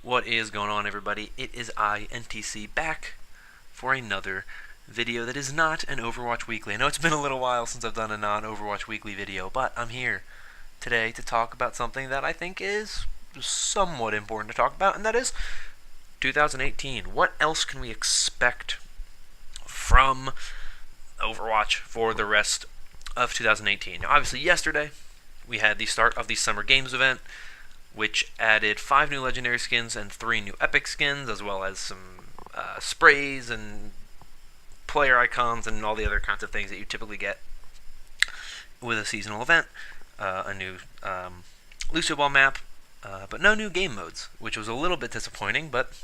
What is going on, everybody? It is I, NTC, back for another video that is not an Overwatch Weekly. I know it's been a little while since I've done a non-Overwatch Weekly video, but I'm here today to talk about something that I think is somewhat important to talk about, and that is 2018. What else can we expect from Overwatch for the rest of 2018? Now, obviously, yesterday we had the start of the Summer Games event, which added 5 new legendary skins and 3 new epic skins, as well as some sprays and player icons and all the other kinds of things that you typically get with a seasonal event. A new Lucio Ball map, but no new game modes, which was a little bit disappointing. But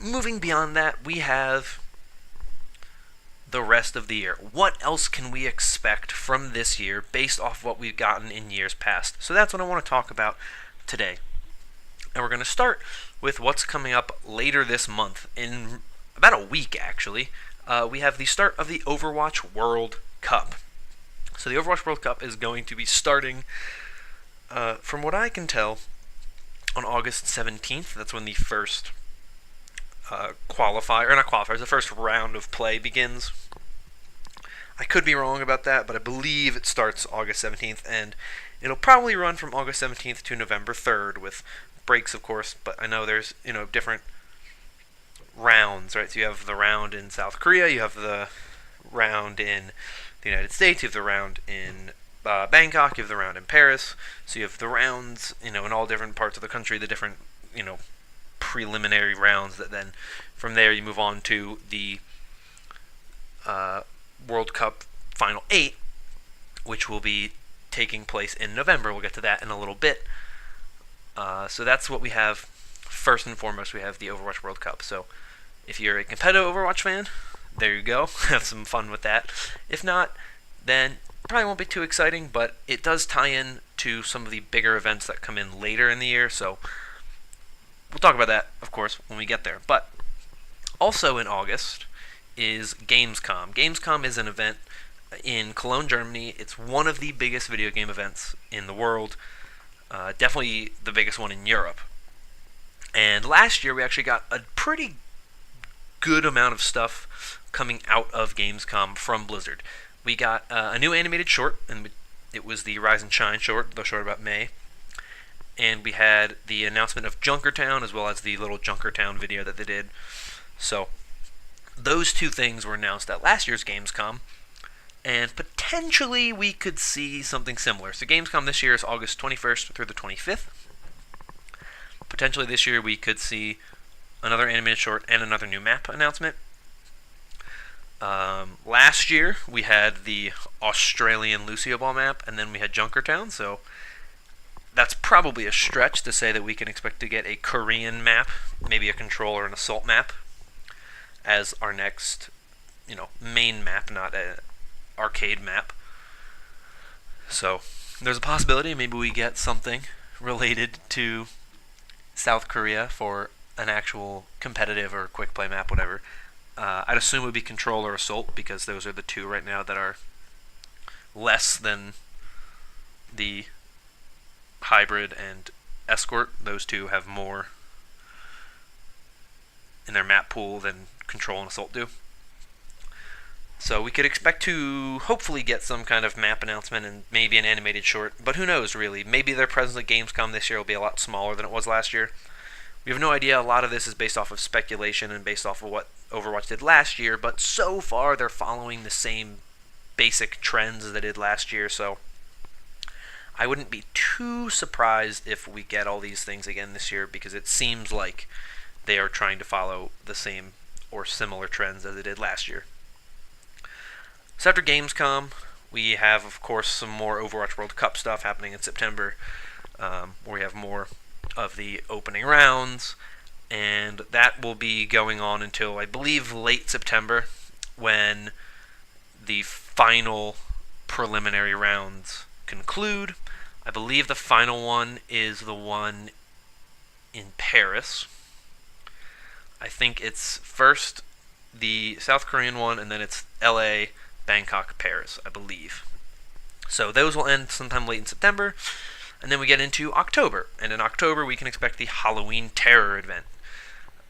moving beyond that, we have the rest of the year. What else can we expect from this year based off what we've gotten in years past? So that's what I want to talk about today. And we're going to start with what's coming up later this month. In about a week, actually, we have the start of the Overwatch World Cup. So the Overwatch World Cup is going to be starting, from what I can tell, on August 17th. That's when the first the first round of play begins. I could be wrong about that, but I believe it starts August 17th, and it'll probably run from August 17th to November 3rd, with breaks, of course, but I know there's, different rounds, right? So you have the round in South Korea, you have the round in the United States, you have the round in Bangkok, you have the round in Paris, so you have the rounds, in all different parts of the country, the different, preliminary rounds that then from there you move on to the World Cup Final 8, which will be taking place in November. We'll get to that in a little bit. So that's what we have. First and foremost, we have the Overwatch World Cup. So if you're a competitive Overwatch fan, there you go. Have some fun with that. If not, then it probably won't be too exciting, but it does tie in to some of the bigger events that come in later in the year, so we'll talk about that, of course, when we get there. But also in August is Gamescom. Gamescom is an event in Cologne, Germany. It's one of the biggest video game events in the world. Definitely the biggest one in Europe. And last year we actually got a pretty good amount of stuff coming out of Gamescom from Blizzard. We got a new animated short, and it was the Rise and Shine short, the short about May. And we had the announcement of Junkertown, as well as the little Junkertown video that they did. So those two things were announced at last year's Gamescom, and potentially we could see something similar. So Gamescom this year is August 21st through the 25th. Potentially this year we could see another animated short and another new map announcement. Last year we had the Australian Lucio Ball map, and then we had Junkertown, so that's probably a stretch to say that we can expect to get a Korean map, maybe a control or an assault map, as our next, main map, not an arcade map. So there's a possibility maybe we get something related to South Korea for an actual competitive or quick play map, whatever. I'd assume it would be control or assault, because those are the two right now that are less than the hybrid and escort. Those two have more in their map pool than control and assault do. So we could expect to hopefully get some kind of map announcement and maybe an animated short, but who knows, really. Maybe their presence at Gamescom this year will be a lot smaller than it was last year. We have no idea. A lot of this is based off of speculation and based off of what Overwatch did last year, but so far they're following the same basic trends as they did last year, so I wouldn't be too surprised if we get all these things again this year, because it seems like they are trying to follow the same or similar trends as they did last year. So after Gamescom, we have, of course, some more Overwatch World Cup stuff happening in September, where we have more of the opening rounds, and that will be going on until, I believe, late September, when the final preliminary rounds conclude. I believe the final one is the one in Paris. I think it's first the South Korean one, and then it's LA, Bangkok, Paris, I believe. So those will end sometime late in September, And then we get into October, and in October we can expect the Halloween Terror event.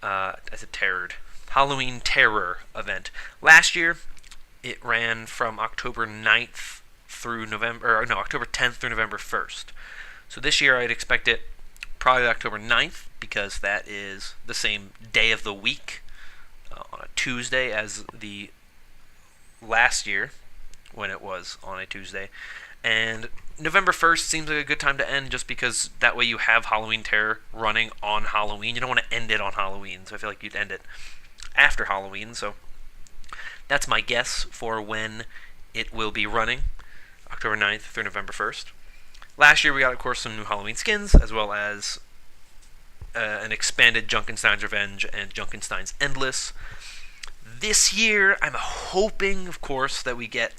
I said terrored. Halloween Terror event. Last year, it ran from October 9th through October 10th through November 1st. So this year I'd expect it probably October 9th, because that is the same day of the week, on a Tuesday as the last year when it was on a Tuesday. And November 1st seems like a good time to end, just because that way you have Halloween Terror running on Halloween. You don't want to end it on Halloween, so I feel like you'd end it after Halloween. So that's my guess for when it will be running, October 9th through November 1st. Last year we got, of course, some new Halloween skins, as well as an expanded Junkenstein's Revenge and Junkenstein's Endless. This year, I'm hoping, of course, that we get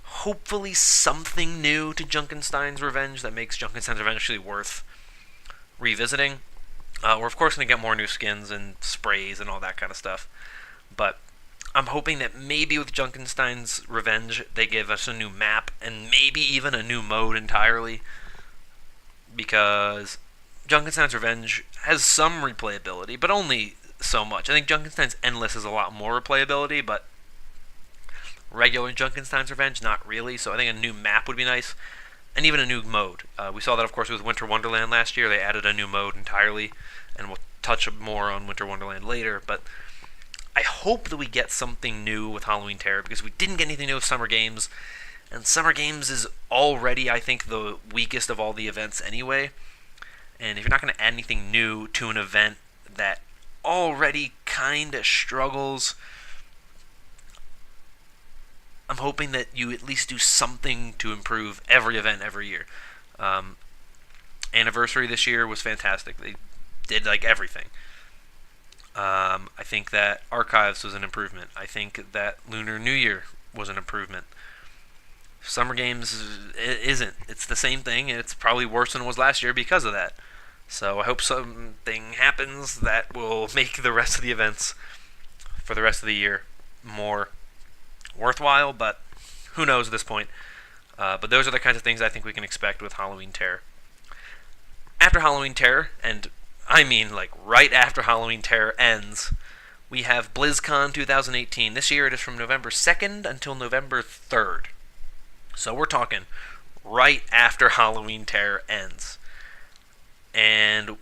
hopefully something new to Junkenstein's Revenge that makes Junkenstein's Revenge actually worth revisiting. We're, of course, going to get more new skins and sprays and all that kind of stuff. But I'm hoping that maybe with Junkenstein's Revenge, they give us a new map and maybe even a new mode entirely. Because Junkenstein's Revenge has some replayability, but only so much. I think Junkenstein's Endless has a lot more replayability, but regular Junkenstein's Revenge, not really. So I think a new map would be nice, and even a new mode. We saw that, of course, with Winter Wonderland last year. They added a new mode entirely, and we'll touch more on Winter Wonderland later. But I hope that we get something new with Halloween Terror, because we didn't get anything new with Summer Games, and Summer Games is already, I think, the weakest of all the events anyway. And if you're not going to add anything new to an event that already kind of struggles, I'm hoping that you at least do something to improve every event every year. Anniversary this year was fantastic. They did like everything. I think that Archives was an improvement. I think that Lunar New Year was an improvement. Summer Games isn't. It's the same thing, and it's probably worse than it was last year because of that. So I hope something happens that will make the rest of the events for the rest of the year more worthwhile, but who knows at this point. But those are the kinds of things I think we can expect with Halloween Terror. After Halloween Terror, and I mean like right after Halloween Terror ends, we have BlizzCon 2018. This year it is from November 2nd until November 3rd. So we're talking right after Halloween Terror ends. And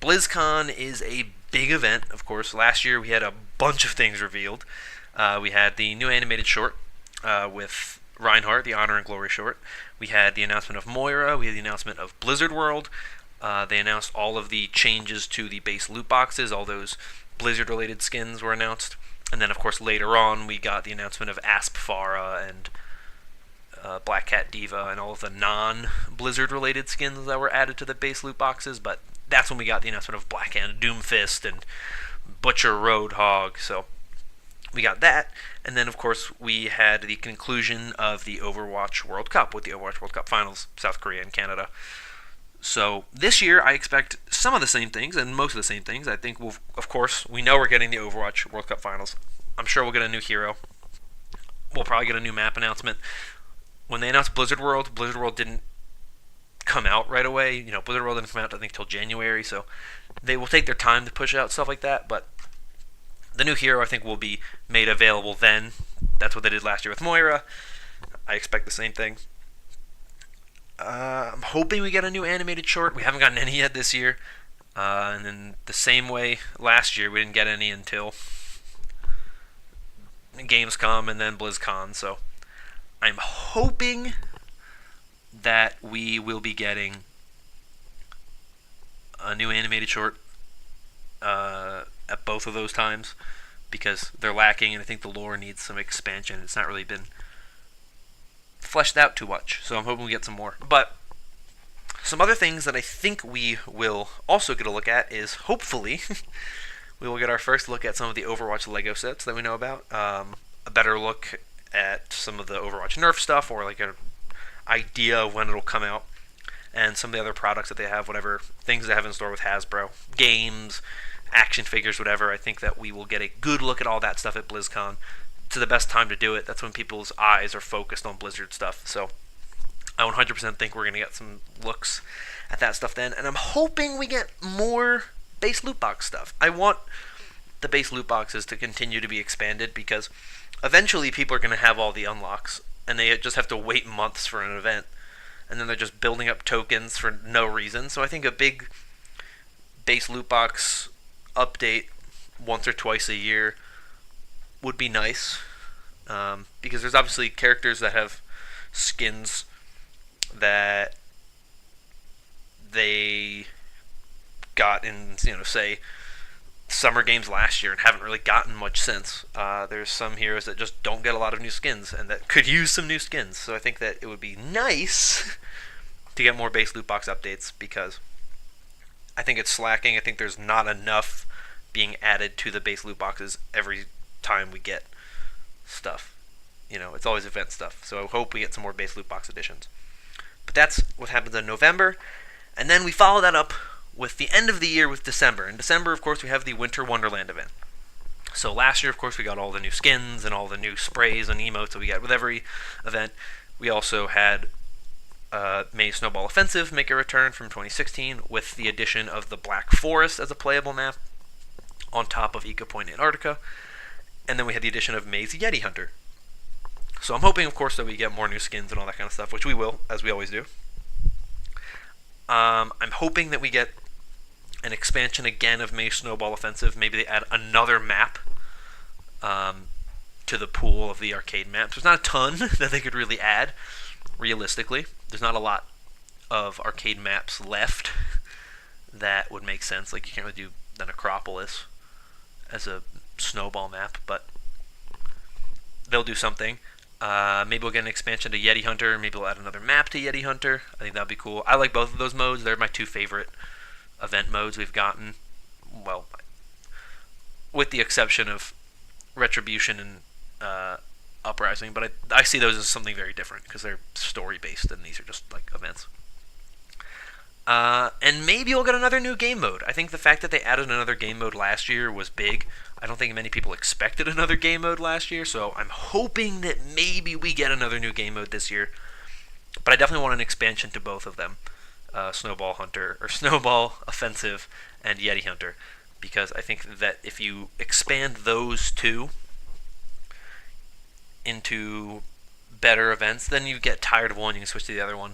BlizzCon is a big event, of course. Last year we had a bunch of things revealed. We had the new animated short with Reinhardt, the Honor and Glory short. We had the announcement of Moira. We had the announcement of Blizzard World. They announced all of the changes to the base loot boxes. All those Blizzard-related skins were announced. And then, of course, later on, we got the announcement of Asp Farah and Black Cat Diva and all of the non-Blizzard-related skins that were added to the base loot boxes. But that's when we got the announcement of Black Hand Doomfist and Butcher Roadhog. So we got that. And then, of course, we had the conclusion of the Overwatch World Cup with the Overwatch World Cup Finals, South Korea and Canada. So this year, I expect some of the same things and most of the same things. I think, of course, we know we're getting the Overwatch World Cup Finals. I'm sure we'll get a new hero. We'll probably get a new map announcement. When they announced Blizzard World didn't come out right away. You know, Blizzard World didn't come out, I think, till January. So they will take their time to push out stuff like that. But the new hero, I think, will be made available then. That's what they did last year with Moira. I expect the same thing. I'm hoping we get a new animated short. We haven't gotten any yet this year. And then the same way last year, we didn't get any until Gamescom and then BlizzCon. So I'm hoping that we will be getting a new animated short at both of those times, because they're lacking, and I think the lore needs some expansion. It's not really been fleshed out too much, so I'm hoping we get some more. But some other things that I think we will also get a look at is, hopefully, we will get our first look at some of the Overwatch Lego sets that we know about, a better look at some of the Overwatch Nerf stuff, or like an idea of when it'll come out, and some of the other products that they have, whatever things they have in store with Hasbro, games, action figures, whatever. I think that we will get a good look at all that stuff at BlizzCon. To the best time to do it. That's when people's eyes are focused on Blizzard stuff. So I 100% think we're going to get some looks at that stuff then, and I'm hoping we get more base loot box stuff. I want the base loot boxes to continue to be expanded because eventually people are going to have all the unlocks, and they just have to wait months for an event, and then they're just building up tokens for no reason. So I think a big base loot box update once or twice a year would be nice, because there's obviously characters that have skins that they got in, say, summer games last year and haven't really gotten much since. There's some heroes that just don't get a lot of new skins and that could use some new skins. So I think that it would be nice to get more base loot box updates because I think it's slacking. I think there's not enough being added to the base loot boxes every time we get stuff. It's always event stuff. So I hope we get some more base loot box additions. But that's what happens in November. And then we follow that up with the end of the year with December. In December, of course, we have the Winter Wonderland event. So last year, of course, we got all the new skins and all the new sprays and emotes that we get with every event. We also had May Snowball Offensive make a return from 2016 with the addition of the Black Forest as a playable map on top of Eco Point Antarctica. And then we had the addition of May's Yeti Hunter. So I'm hoping, of course, that we get more new skins and all that kind of stuff, which we will, as we always do. I'm hoping that we get an expansion again of May Snowball Offensive. Maybe they add another map to the pool of the arcade maps. There's not a ton that they could really add, realistically. There's not a lot of arcade maps left that would make sense. Like, you can't really do the Necropolis as a snowball map, but they'll do something. Maybe we'll get an expansion to Yeti Hunter. Maybe we'll add another map to Yeti Hunter. I think that'd be cool. I like both of those modes. They're my two favorite event modes we've gotten. Well, with the exception of Retribution and Uprising, but I see those as something very different because they're story-based and these are just like events. And maybe we'll get another new game mode. I think the fact that they added another game mode last year was big. I don't think many people expected another game mode last year, so I'm hoping that maybe we get another new game mode this year. But I definitely want an expansion to both of them, Snowball Offensive and Yeti Hunter, because I think that if you expand those two into better events, then you get tired of one, you can switch to the other one.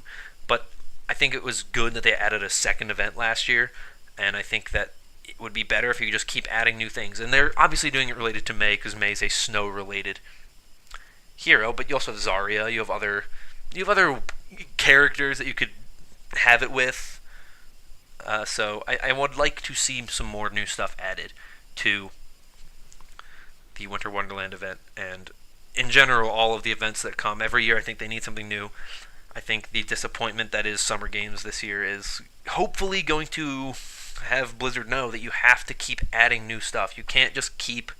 But I think it was good that they added a second event last year, and I think that it would be better if you could just keep adding new things. And they're obviously doing it related to May, because May is a snow-related hero, but you also have Zarya, you have other characters that you could have it with. So I would like to see some more new stuff added to the Winter Wonderland event, and in general, all of the events that come every year. I think they need something new. I think the disappointment that is Summer Games this year is hopefully going to have Blizzard know that you have to keep adding new stuff. You can't just keep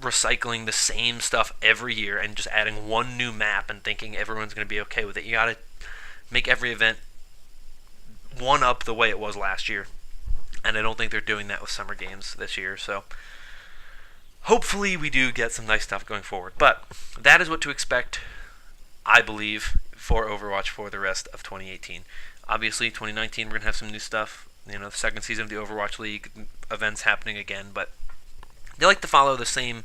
recycling the same stuff every year and just adding one new map and thinking everyone's going to be okay with it. You got to make every event one up the way it was last year. And I don't think they're doing that with Summer Games this year, so hopefully we do get some nice stuff going forward. But that is what to expect, I believe, for Overwatch for the rest of 2018. Obviously, 2019, we're going to have some new stuff. The second season of the Overwatch League, events happening again, but they like to follow the same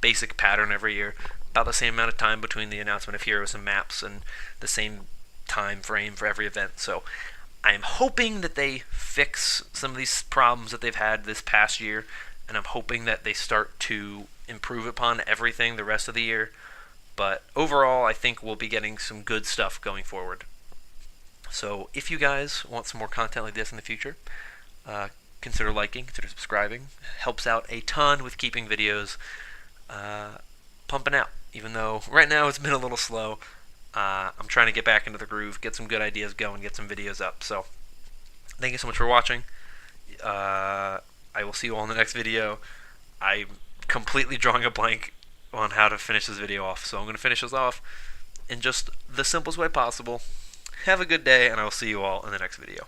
basic pattern every year, about the same amount of time between the announcement of heroes and maps, and the same time frame for every event. So I'm hoping that they fix some of these problems that they've had this past year, and I'm hoping that they start to improve upon everything the rest of the year. But overall, I think we'll be getting some good stuff going forward. So if you guys want some more content like this in the future, consider liking, consider subscribing. It helps out a ton with keeping videos pumping out. Even though right now it's been a little slow, I'm trying to get back into the groove, get some good ideas going, get some videos up. So thank you so much for watching. I will see you all in the next video. I'm completely drawing a blank on how to finish this video off, so I'm going to finish this off in just the simplest way possible. Have a good day, and I will see you all in the next video.